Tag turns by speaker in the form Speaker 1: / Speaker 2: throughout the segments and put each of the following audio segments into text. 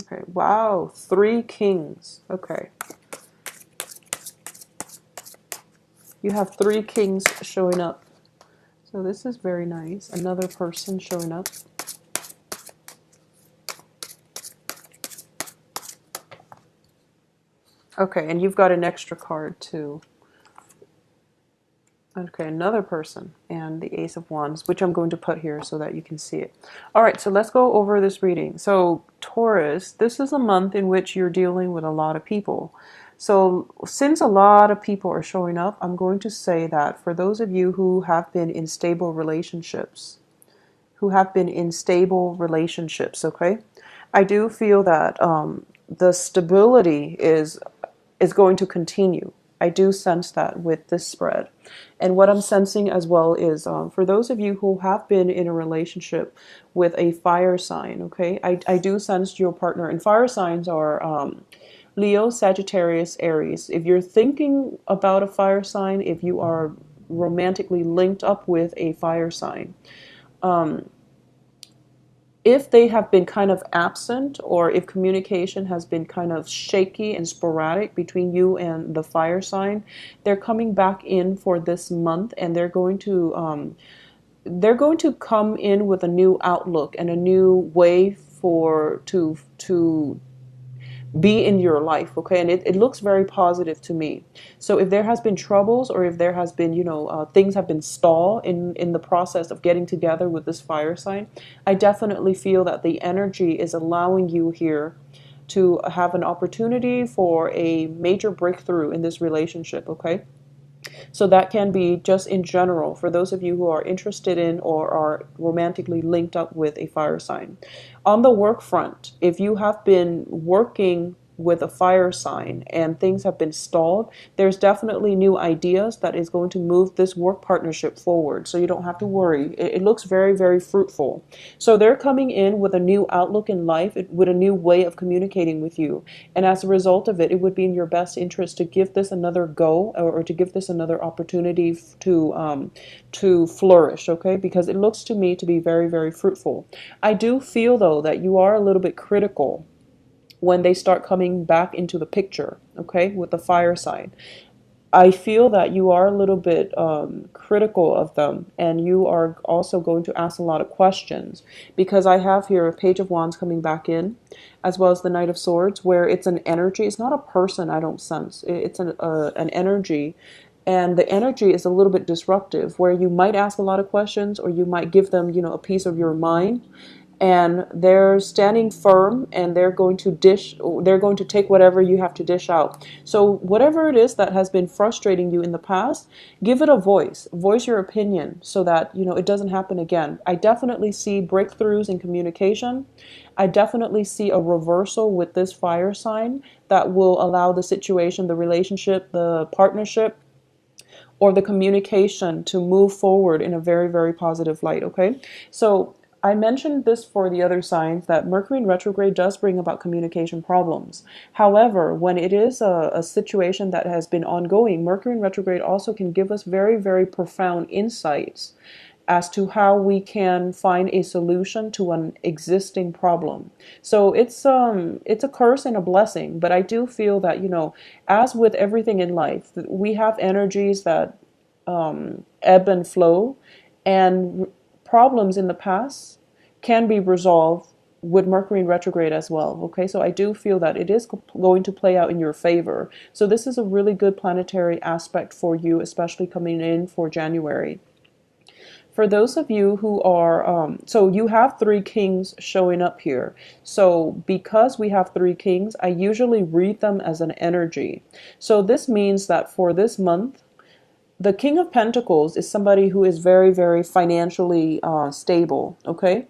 Speaker 1: Okay, wow, 3 kings. Okay. You have 3 kings showing up. So this is very nice. Another person showing up. Okay, and you've got an extra card too. Okay, another person and the Ace of Wands, which I'm going to put here so that you can see it. All right, so let's go over this reading. So Taurus, this is a month in which you're dealing with a lot of people. So since a lot of people are showing up, I'm going to say that for those of you who have been in stable relationships, okay? I do feel that the stability is going to continue. I do sense that with this spread. And what I'm sensing as well is for those of you who have been in a relationship with a fire sign, okay, I do sense your partner, and fire signs are Leo, Sagittarius, Aries. If you're thinking about a fire sign, if you are romantically linked up with a fire sign, if they have been kind of absent, or if communication has been kind of shaky and sporadic between you and the fire sign, they're coming back in for this month, and they're going to come in with a new outlook and a new way for to be in your life, okay? And it looks very positive to me. So if there has been troubles, or if there has been, things have been stalled in the process of getting together with this fire sign, I definitely feel that the energy is allowing you here to have an opportunity for a major breakthrough in this relationship, okay? So that can be just in general for those of you who are interested in or are romantically linked up with a fire sign. On the work front, if you have been working with a fire sign and things have been stalled, there's definitely new ideas that is going to move this work partnership forward. So you don't have to worry. It looks very, very fruitful. So they're coming in with a new outlook in life, with a new way of communicating with you. And as a result of it, it would be in your best interest to give this another go, or to give this another opportunity to flourish, okay? Because it looks to me to be very, very fruitful. I do feel, though, that you are a little bit critical when they start coming back into the picture, okay, with the fire sign. I feel that you are a little bit critical of them, and you are also going to ask a lot of questions, because I have here a Page of Wands coming back in, as well as the Knight of Swords, where it's an energy. It's not a person, I don't sense. It's an energy, and the energy is a little bit disruptive, where you might ask a lot of questions, or you might give them, a piece of your mind, and they're standing firm, and they're going to take whatever you have to dish out. So whatever it is that has been frustrating you in the past, give it a voice your opinion, so that it doesn't happen again. I definitely see breakthroughs in communication. I definitely see a reversal with this fire sign that will allow the situation, the relationship, the partnership, or the communication to move forward in a very, very positive light, okay? So I mentioned this for the other signs, that Mercury in retrograde does bring about communication problems. However, when it is a situation that has been ongoing, Mercury in retrograde also can give us very, very profound insights as to how we can find a solution to an existing problem. So it's a curse and a blessing, but I do feel that, as with everything in life, we have energies that ebb and flow, and problems in the past can be resolved with Mercury in retrograde as well. Okay, so I do feel that it is going to play out in your favor. So this is a really good planetary aspect for you, especially coming in for January. For those of you who are, so you have 3 kings showing up here. So because we have 3 kings, I usually read them as an energy. So this means that for this month, the King of Pentacles is somebody who is very, very financially stable, okay?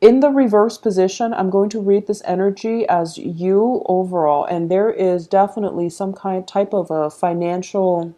Speaker 1: In the reverse position, I'm going to read this energy as you overall, and there is definitely some type of a financial,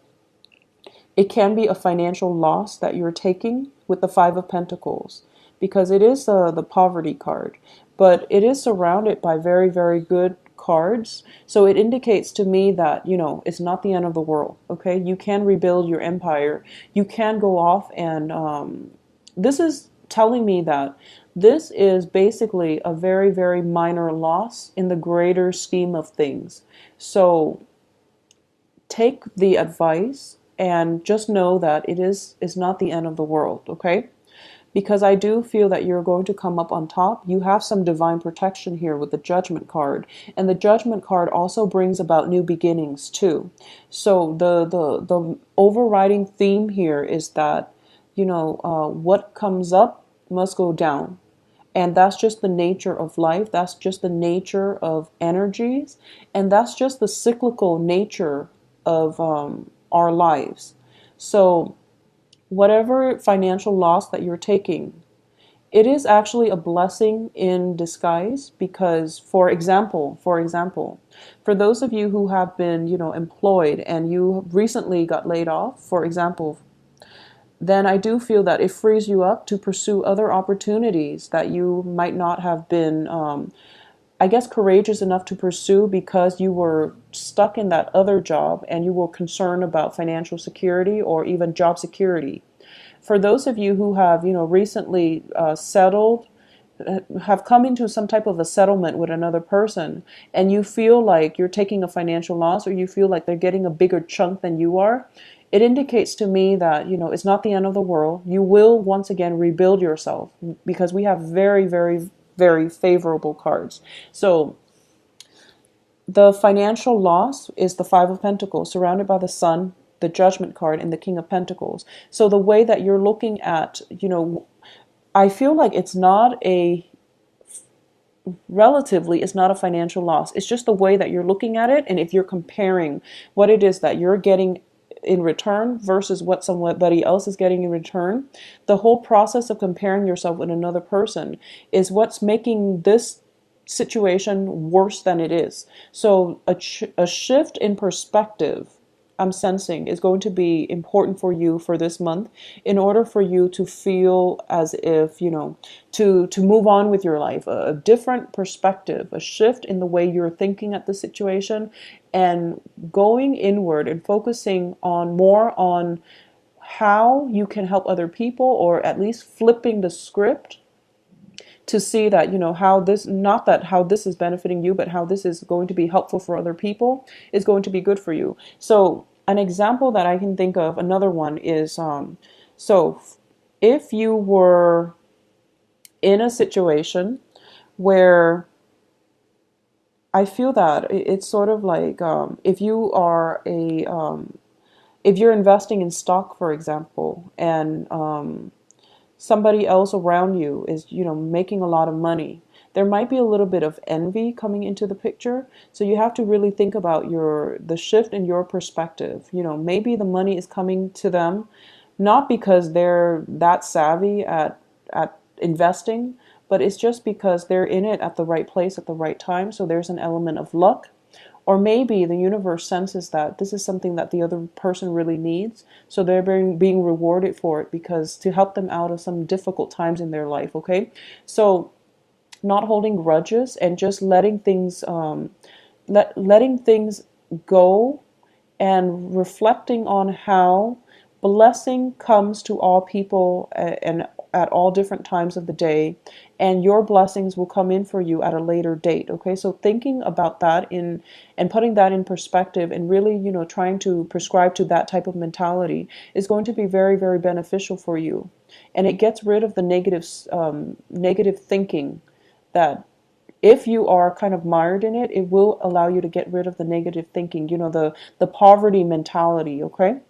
Speaker 1: it can be a financial loss that you're taking with the Five of Pentacles, because it is the poverty card, but it is surrounded by very, very good cards. So it indicates to me that, it's not the end of the world, okay? You can rebuild your empire. You can go off and this is telling me that this is basically a very, very minor loss in the greater scheme of things. So take the advice and just know that is not the end of the world, okay? Because I do feel that you're going to come up on top. You have some divine protection here with the Judgment card, and the Judgment card also brings about new beginnings too. So the overriding theme here is that, what comes up must go down. And that's just the nature of life. That's just the nature of energies. And that's just the cyclical nature of our lives. So whatever financial loss that you're taking, it is actually a blessing in disguise because, for example, for those of you who have been, employed and you recently got laid off, for example, then I do feel that it frees you up to pursue other opportunities that you might not have been, I guess, courageous enough to pursue because you were stuck in that other job and you were concerned about financial security or even job security. For those of you who have, recently settled, have come into some type of a settlement with another person, and you feel like you're taking a financial loss or you feel like they're getting a bigger chunk than you are, it indicates to me that, it's not the end of the world. You will once again rebuild yourself because we have very, very, very favorable cards. So the financial loss is the Five of Pentacles, surrounded by the Sun, the Judgment card, and the King of Pentacles. So the way that you're looking at, I feel like it's not it's not a financial loss. It's just the way that you're looking at it. And if you're comparing what it is that you're getting in return versus what somebody else is getting in return, the whole process of comparing yourself with another person is what's making this situation worse than it is. So a shift in perspective, I'm sensing, is going to be important for you for this month in order for you to feel as if, to move on with your life, a different perspective, a shift in the way you're thinking at the situation, and going inward and focusing more on how you can help other people, or at least flipping the script to see that, how this, not that how this is benefiting you, but how this is going to be helpful for other people is going to be good for you. So an example that I can think of, another one is, so if you were in a situation where I feel that it's sort of like, if you are if you're investing in stock, for example, and somebody else around you is, making a lot of money, there might be a little bit of envy coming into the picture. So you have to really think about the shift in your perspective. Maybe the money is coming to them not because they're that savvy at investing, but it's just because they're in it at the right place at the right time. So there's an element of luck. Or maybe the universe senses that this is something that the other person really needs. So they're being rewarded for it because to help them out of some difficult times in their life, okay? So not holding grudges and just letting things letting things go, and reflecting on how blessing comes to all people and at all different times of the day, and your blessings will come in for you at a later date. Okay, so thinking about that and putting that in perspective, and really, trying to prescribe to that type of mentality is going to be very, very beneficial for you. And it gets rid of the negative thinking that, if you are kind of mired in it, it will allow you to get rid of the negative thinking, the poverty mentality, okay?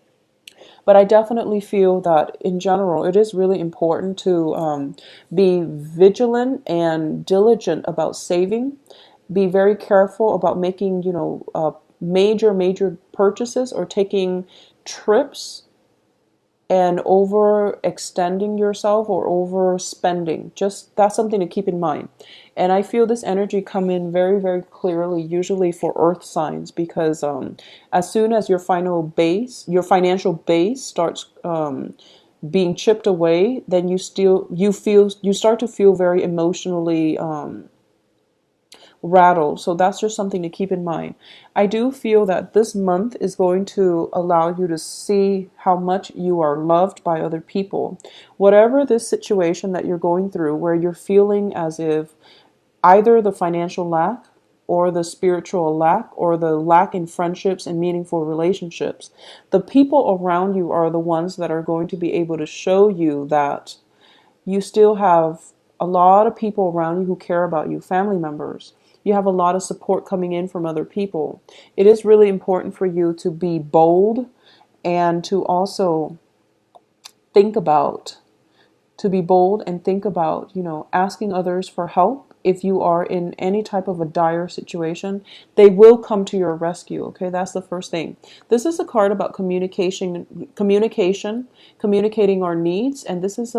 Speaker 1: But I definitely feel that in general, it is really important to be vigilant and diligent about saving. Be very careful about making, major purchases or taking trips and overextending yourself or overspending. Just that's something to keep in mind. And I feel this energy come in very, very clearly, usually for earth signs, because as soon as your financial base starts being chipped away, then you start to feel very emotionally rattled. So that's just something to keep in mind. I do feel that this month is going to allow you to see how much you are loved by other people. Whatever this situation that you're going through, where you're feeling as if either the financial lack or the spiritual lack or the lack in friendships and meaningful relationships, the people around you are the ones that are going to be able to show you that you still have a lot of people around you who care about you, family members. You have a lot of support coming in from other people. It is really important for you to be bold and to also think about to be bold and think about, asking others for help. If you are in any type of a dire situation, they will come to your rescue. Okay, that's the first thing. This is a card about communicating our needs, and this is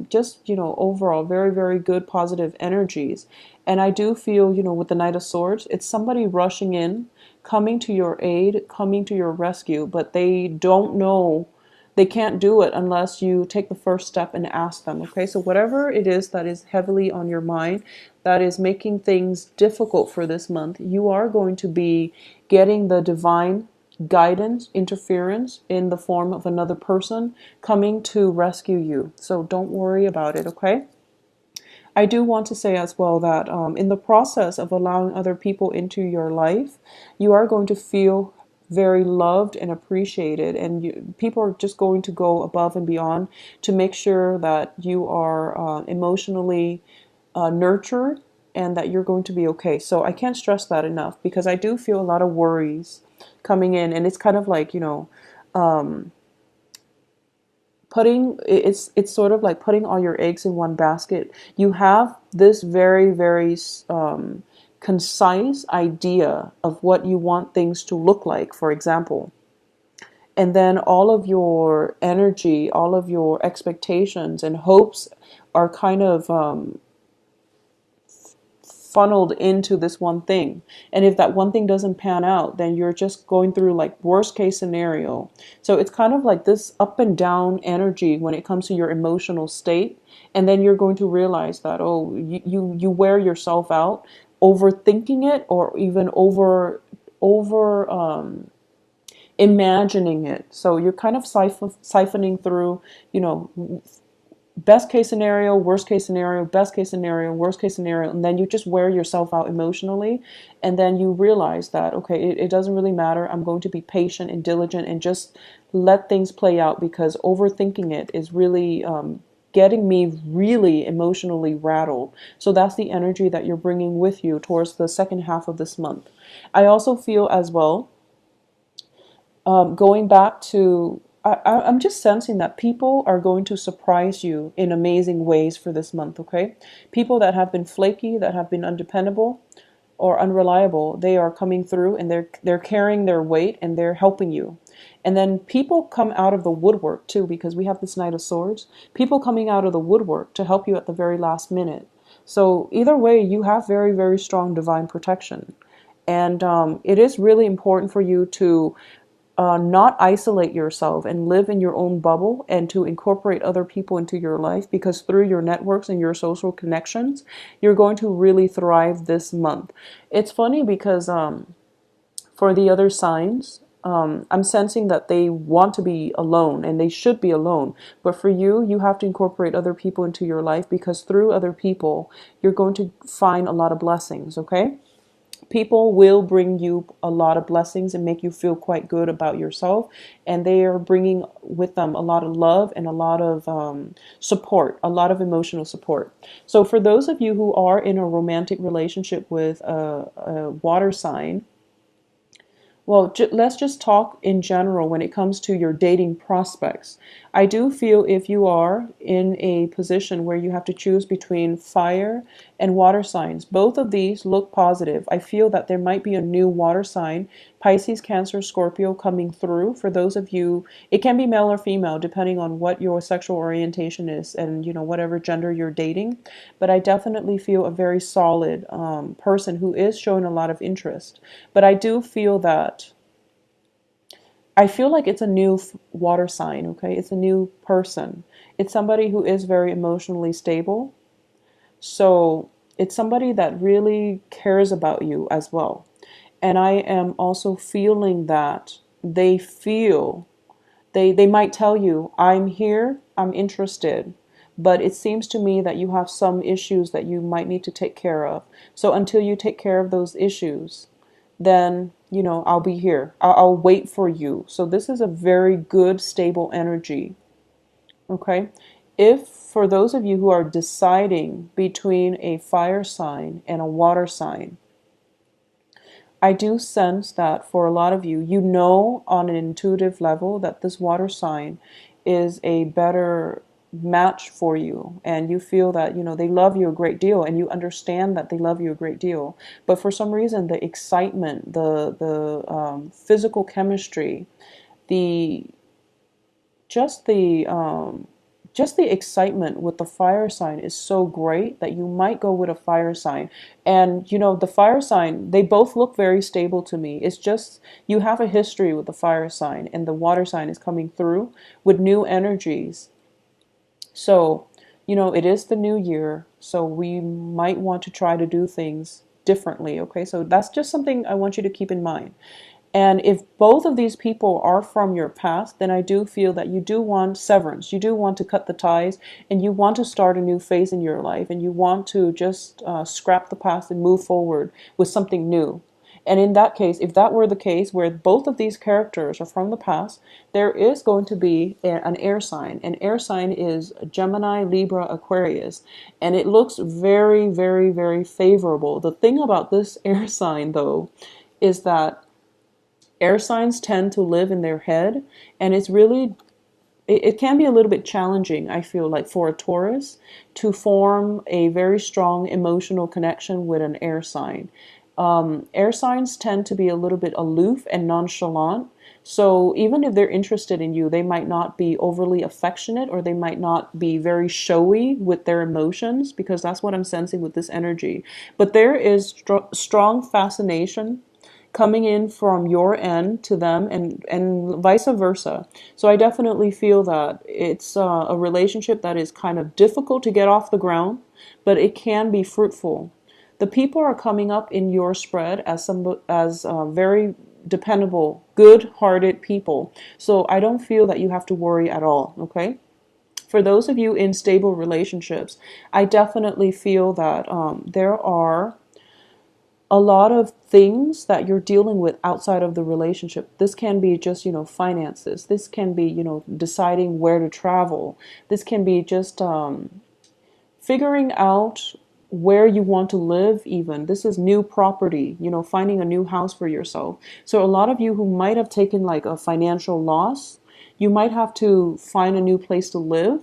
Speaker 1: just overall very, very good positive energies. And I do feel, with the Knight of Swords, it's somebody rushing in, coming to your aid, coming to your rescue, but they don't know, they can't do it unless you take the first step and ask them. Okay, so whatever it is that is heavily on your mind, that is making things difficult for this month, you are going to be getting the divine guidance, interference in the form of another person coming to rescue you. So don't worry about it, okay? I do want to say as well that in the process of allowing other people into your life, you are going to feel very loved and appreciated, and people are just going to go above and beyond to make sure that you are emotionally nurtured and that you're going to be okay. So I can't stress that enough, because I do feel a lot of worries coming in, and it's kind of like, it's sort of like putting all your eggs in one basket. You have this very, very concise idea of what you want things to look like, for example. And then all of your energy, all of your expectations and hopes are kind of funneled into this one thing. And if that one thing doesn't pan out, then you're just going through like worst case scenario. So it's kind of like this up and down energy when it comes to your emotional state. And then you're going to realize that, oh, you wear yourself out overthinking it, or even over imagining it. So you're kind of siphoning through, best case scenario, worst case scenario, best case scenario, worst case scenario, and then you just wear yourself out emotionally. And then you realize that, okay, it doesn't really matter. I'm going to be patient and diligent and just let things play out, because overthinking it is really getting me really emotionally rattled. So that's the energy that you're bringing with you towards the second half of this month. I also feel as well, going back to, I'm just sensing that people are going to surprise you in amazing ways for this month, okay? People that have been flaky, that have been undependable or unreliable, they are coming through, and they're carrying their weight, and they're helping you. And then people come out of the woodwork too, because we have this Knight of Swords. People coming out of the woodwork to help you at the very last minute. So either way, you have very, very strong divine protection. And it is really important for you to not isolate yourself and live in your own bubble, and to incorporate other people into your life, because through your networks and your social connections, you're going to really thrive this month. It's funny because for the other signs, I'm sensing that they want to be alone, and they should be alone. But for you, you have to incorporate other people into your life, because through other people, you're going to find a lot of blessings, okay? People will bring you a lot of blessings and make you feel quite good about yourself. And they are bringing with them a lot of love and a lot of support, a lot of emotional support. So for those of you who are in a romantic relationship with a water sign, well, let's just talk in general when it comes to your dating prospects. I do feel if you are in a position where you have to choose between fire and water signs, both of these look positive. I feel that there might be a new water sign, Pisces, Cancer, Scorpio, coming through. For those of you, it can be male or female depending on what your sexual orientation is, and whatever gender you're dating. But I definitely feel a very solid person who is showing a lot of interest. But I do feel that I feel like it's a new water sign, okay? It's a new person. It's somebody who is very emotionally stable. So It's somebody that really cares about you as well. And I am also feeling that they feel, they might tell you, I'm here, I'm interested. But it seems to me that you have some issues that you might need to take care of. So until you take care of those issues, then, I'll be here. I'll wait for you. So this is a very good, stable energy. Okay. If for those of you who are deciding between a fire sign and a water sign, I do sense that for a lot of you, on an intuitive level that this water sign is a better match for you, and you feel that they love you a great deal, and you understand that they love you a great deal. But for some reason, the excitement, the physical chemistry, the just the just the excitement with the fire sign is so great that you might go with a fire sign. And the fire sign, they both look very stable to me. It's just you have a history with the fire sign, and the water sign is coming through with new energies. So it is the new year, so we might want to try to do things differently. Okay, so that's just something I want you to keep in mind. And if both of these people are from your past, then I do feel that you do want severance. You do want to cut the ties, and you want to start a new phase in your life, and you want to just scrap the past and move forward with something new. And in that case, if that were the case where both of these characters are from the past, there is going to be an air sign. An air sign is Gemini, Libra, Aquarius, and it looks very, very, very favorable. The thing about this air sign, though, is that air signs tend to live in their head, and it can be a little bit challenging, I feel like, for a Taurus to form a very strong emotional connection with an air sign. Air signs tend to be a little bit aloof and nonchalant. So even if they're interested in you, they might not be overly affectionate, or they might not be very showy with their emotions, because that's what I'm sensing with this energy. But there is strong fascination coming in from your end to them, and vice versa. So I definitely feel that it's a relationship that is kind of difficult to get off the ground, but it can be fruitful. The people are coming up in your spread as very dependable, good-hearted people. So I don't feel that you have to worry at all, okay? For those of you in stable relationships, I definitely feel that there are a lot of things that you're dealing with outside of the relationship. This can be just, finances. This can be, deciding where to travel. This can be just figuring out where you want to live even. This is new property, finding a new house for yourself. So a lot of you who might have taken like a financial loss, you might have to find a new place to live,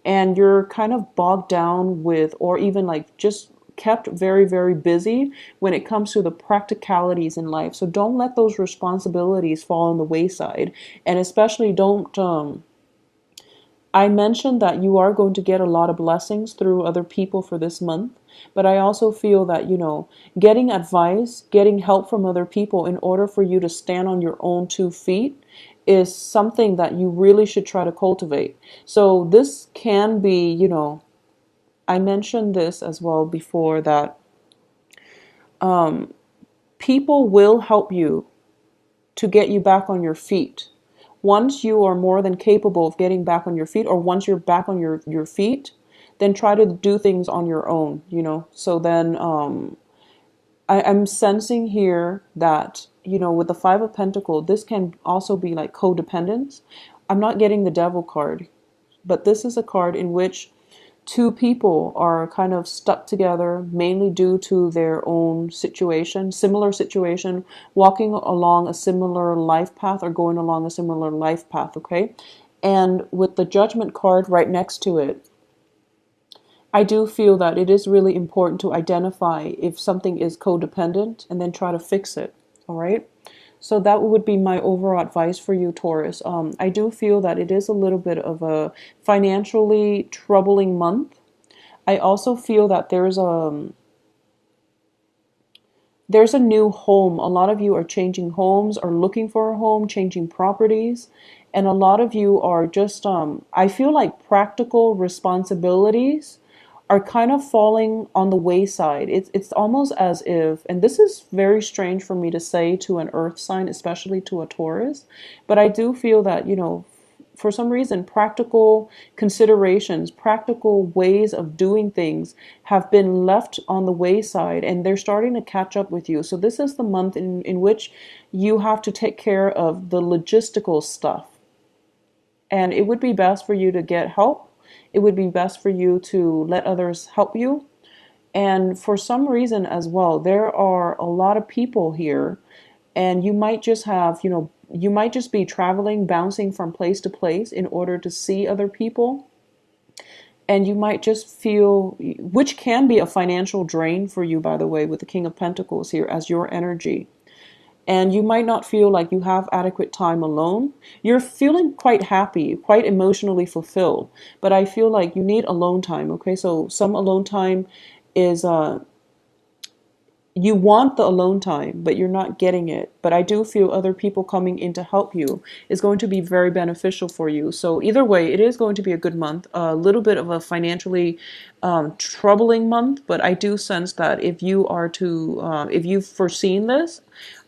Speaker 1: and you're kind of bogged down with, or even like just kept very, very busy when it comes to the practicalities in life. So don't let those responsibilities fall on the wayside. And especially don't, I mentioned that you are going to get a lot of blessings through other people for this month. But I also feel that, getting advice, getting help from other people in order for you to stand on your own 2 feet is something that you really should try to cultivate. So this can be, I mentioned this as well before, that people will help you to get you back on your feet. Once you are more than capable of getting back on your feet, or once you're back on your feet, then try to do things on your own, So then I'm sensing here that, with the Five of Pentacles, this can also be like codependence. I'm not getting the Devil card, but this is a card in which two people are kind of stuck together, mainly due to their own situation, similar situation, walking along a similar life path, or going along a similar life path, okay? And with the Judgment card right next to it, I do feel that it is really important to identify if something is codependent and then try to fix it, all right? So that would be my overall advice for you, Taurus. I do feel that it is a little bit of a financially troubling month. I also feel that there's a new home. A lot of you are changing homes, or looking for a home, changing properties. And a lot of you are just, I feel like practical responsibilities are kind of falling on the wayside. It's almost as if, and this is very strange for me to say to an earth sign, especially to a Taurus, but I do feel that, for some reason, practical considerations, practical ways of doing things have been left on the wayside and they're starting to catch up with you. So this is the month in which you have to take care of the logistical stuff. And it would be best for you to get help. It would be best for you to let others help you. And for some reason as well, there are a lot of people here, and you might just have, you might just be traveling, bouncing from place to place in order to see other people. And you might just feel, which can be a financial drain for you, by the way, with the King of Pentacles here as your energy. And you might not feel like you have adequate time alone. You're feeling quite happy, quite emotionally fulfilled, but I feel like you need alone time. Okay, so some alone time is you want the alone time, but you're not getting it. But I do feel other people coming in to help you is going to be very beneficial for you. So either way, it is going to be a good month. A little bit of a financially troubling month, but I do sense that if you are to, if you've foreseen this,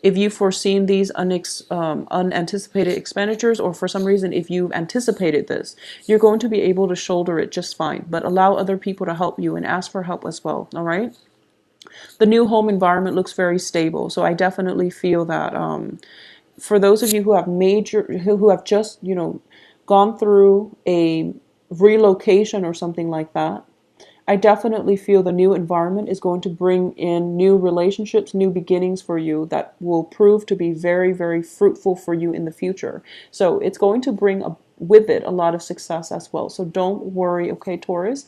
Speaker 1: if you've foreseen these unanticipated expenditures, or for some reason, if you've anticipated this, you're going to be able to shoulder it just fine. But allow other people to help you and ask for help as well. All right. The new home environment looks very stable. So I definitely feel that for those of you who have who have just, gone through a relocation or something like that, I definitely feel the new environment is going to bring in new relationships, new beginnings for you that will prove to be very, very fruitful for you in the future. So it's going to bring with it a lot of success as well. So don't worry, okay, Taurus.